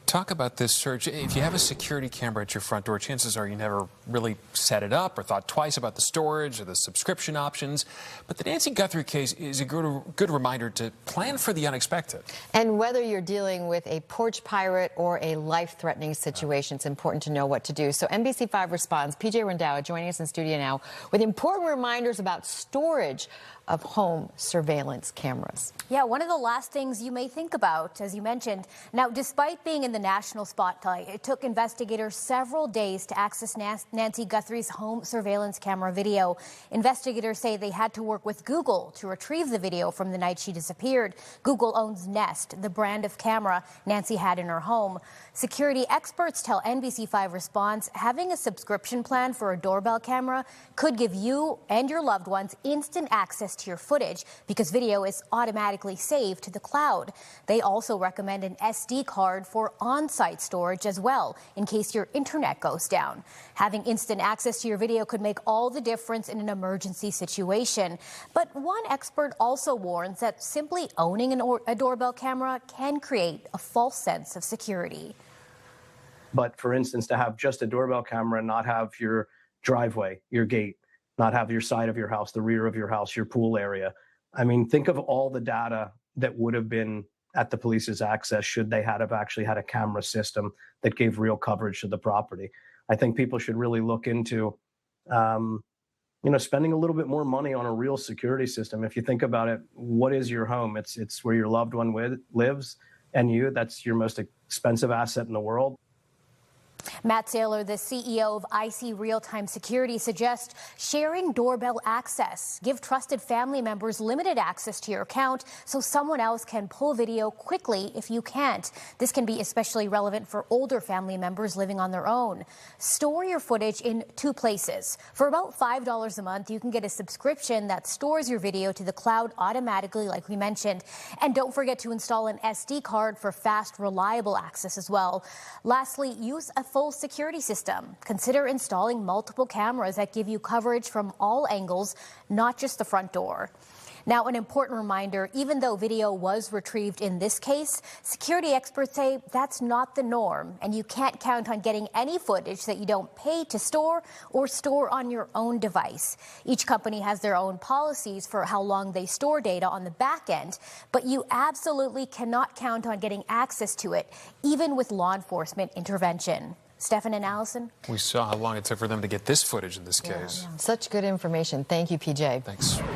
Talk about this search. If you have a security camera at your front door, chances are you never really set it up or thought twice about the storage or the subscription options. But the Nancy Guthrie case is a good reminder to plan for the unexpected. And whether you're dealing with a porch pirate or a life-threatening situation, it's important to know what to do. So NBC5 Responds, PJ Randhawa joining us in studio now with important reminders about storage of home surveillance cameras. Yeah, one of the last things you may think about, as you mentioned. Now, despite being in the national spotlight, it took investigators several days to access Nancy Guthrie's home surveillance camera video. Investigators say they had to work with Google to retrieve the video from the night she disappeared. Google owns Nest, the brand of camera Nancy had in her home. Security experts tell NBC5 Response having a subscription plan for a doorbell camera could give you and your loved ones instant access to your footage because video is automatically saved to the cloud. They also recommend an SD card for on-site storage as well in case your internet goes down. Having instant access to your video could make all the difference in an emergency situation. But one expert also warns that simply owning a doorbell camera can create a false sense of security. But for instance, to have just a doorbell camera and not have your driveway, your gate, not have your side of your house, the rear of your house, your pool area. I mean, think of all the data that would have been at the police's access should they have actually had a camera system that gave real coverage to the property. I think people should really look into, spending a little bit more money on a real security system. If you think about it, what is your home? It's where your loved one lives, and that's your most expensive asset in the world. Matt Saylor, the CEO of IC Real-Time Security, suggests sharing doorbell access. Give trusted family members limited access to your account so someone else can pull video quickly if you can't. This can be especially relevant for older family members living on their own. Store your footage in two places. For about $5 a month, you can get a subscription that stores your video to the cloud automatically, like we mentioned. And don't forget to install an SD card for fast, reliable access as well. Lastly, use a full security system. Consider installing multiple cameras that give you coverage from all angles, not just the front door. Now, an important reminder, even though video was retrieved in this case, security experts say that's not the norm, and you can't count on getting any footage that you don't pay to store or store on your own device. Each company has their own policies for how long they store data on the back end, but you absolutely cannot count on getting access to it, even with law enforcement intervention. Stefan and Allison? We saw how long it took for them to get this footage in this case. Yeah. Such good information. Thank you, PJ. Thanks.